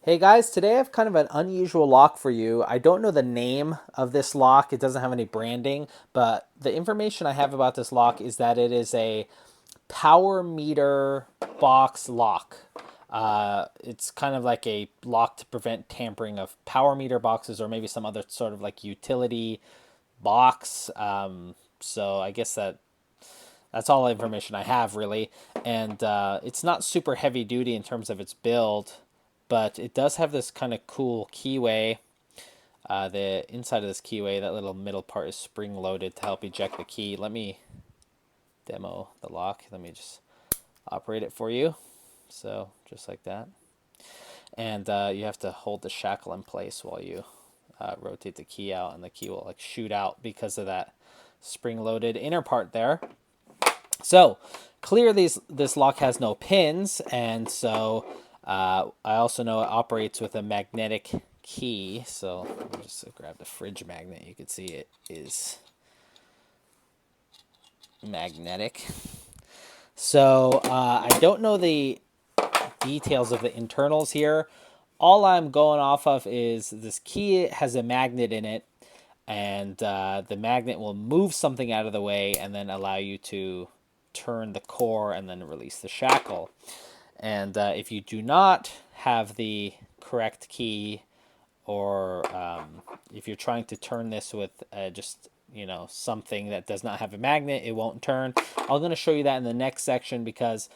Hey guys, today I have kind of an unusual lock for you. I don't know the name of this lock. It doesn't have any branding, but the information I have about this lock is that it is a power meter box lock. It's kind of like a lock to prevent tampering of power meter boxes or maybe some other sort of like utility box. So I guess that's all the information I have really, and it's not super heavy duty in terms of its build, but it does have this kind of cool keyway. The inside of this keyway, that little middle part is spring loaded to help eject the key. Let me demo the lock. Let me just operate it for you. So just like that, and you have to hold the shackle in place while you rotate the key out, and the key will like shoot out because of that spring loaded inner part there. So clearly this lock has no pins, and so I also know it operates with a magnetic key. So let me just grab the fridge magnet. You can see it is magnetic. So I don't know the details of the internals here. All I'm going off of is this key has a magnet in it, and the magnet will move something out of the way and then allow you to turn the core and then release the shackle. And if you do not have the correct key, or if you're trying to turn this with just something that does not have a magnet, it won't turn. I'm going to show you that in the next section because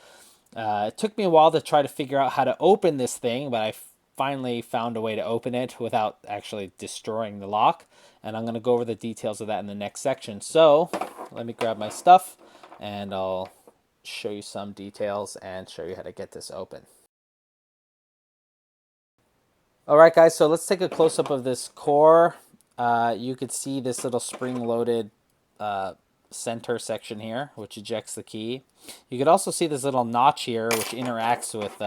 it took me a while to try to figure out how to open this thing, but I finally found a way to open it without actually destroying the lock. And I'm going to go over the details of that in the next section. So let me grab my stuff and I'll show you some details and show you how to get this open. All right, guys, so let's take a close-up of this core. You could see this little spring-loaded center section here, which ejects the key. You could also see this little notch here, which interacts with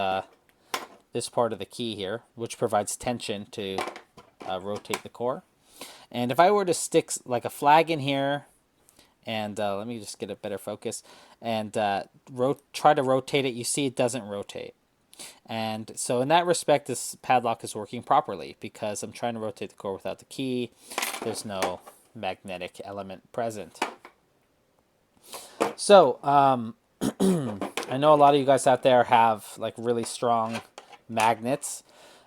this part of the key here, which provides tension to rotate the core. And if I were to stick like a flag in here, and let me just get a better focus, and try to rotate it, you see it doesn't rotate. And so in that respect, this padlock is working properly because I'm trying to rotate the core without the key. There's no magnetic element present. So I know a lot of you guys out there have like really strong magnets,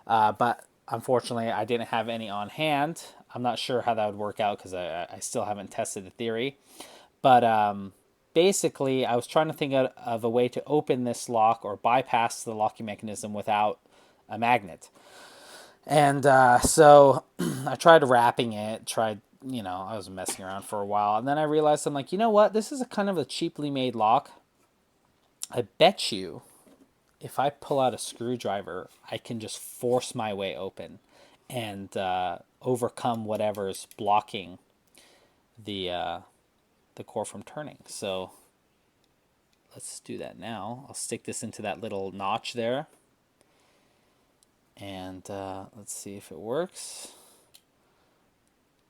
but unfortunately I didn't have any on hand. I'm not sure how that would work out because I still haven't tested the theory. But basically, I was trying to think of a way to open this lock or bypass the locking mechanism without a magnet. And so I tried wrapping it, I was messing around for a while. And then I realized, I'm like, you know what? This is a kind of a cheaply made lock. I bet you if I pull out a screwdriver, I can just force my way open and overcome whatever's blocking the core from turning. So let's do that now. I'll stick this into that little notch there. And let's see if it works.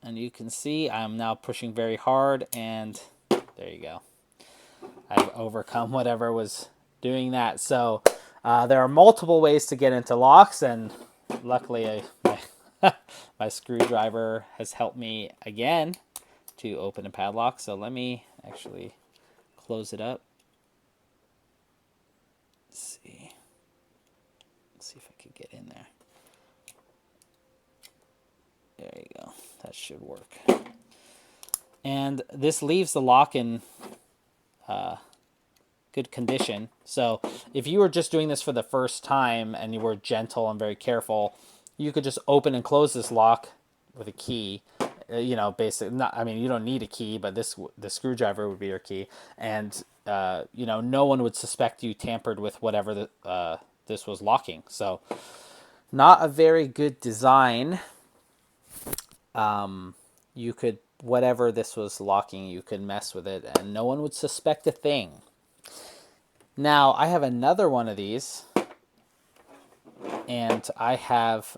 And you can see I'm now pushing very hard, and there you go. I've overcome whatever was doing that. So there are multiple ways to get into locks, and luckily my screwdriver has helped me again to open a padlock. So let me actually close it up. Let's see if I could get in there. There you go. That should work. And this leaves the lock in good condition. So if you were just doing this for the first time and you were gentle and very careful, you could just open and close this lock with a key. Basically, not. I mean, you don't need a key, but the screwdriver would be your key, and no one would suspect you tampered with whatever this was locking. So, not a very good design. You could, whatever this was locking, you could mess with it, and no one would suspect a thing. Now, I have another one of these, and I have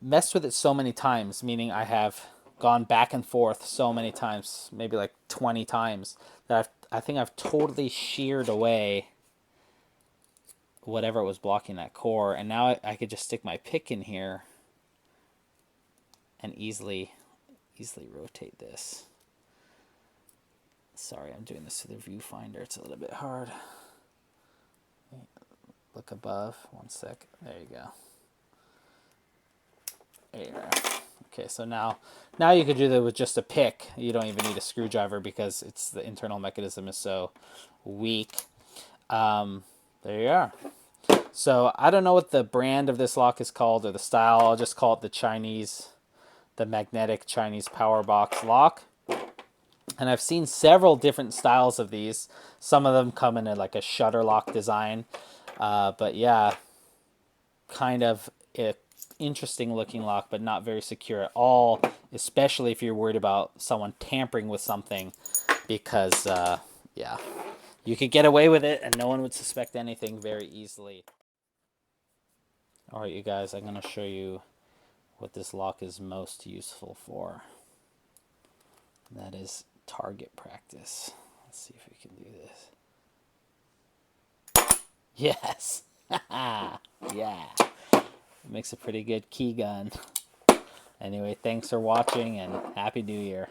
messed with it so many times, meaning I have gone back and forth so many times, maybe like 20 times, that I think I've totally sheared away whatever was blocking that core. And now I could just stick my pick in here and easily rotate this. Sorry, I'm doing this to the viewfinder. It's a little bit hard. Look above. One sec. There you go. There you are. Okay, so now you could do that with just a pick. You don't even need a screwdriver because it's the internal mechanism is so weak. There you are. So I don't know what the brand of this lock is called or the style. I'll just call it the magnetic Chinese power box lock. And I've seen several different styles of these. Some of them come in like a shutter lock design. But yeah, kind of an interesting looking lock, but not very secure at all, especially if you're worried about someone tampering with something, because yeah, you could get away with it and no one would suspect anything very easily. All right, you guys, I'm going to show you what this lock is most useful for. That is target practice. Let's see if we can do this. Yes. Yeah. It makes a pretty good key gun. Anyway, thanks for watching and Happy New Year.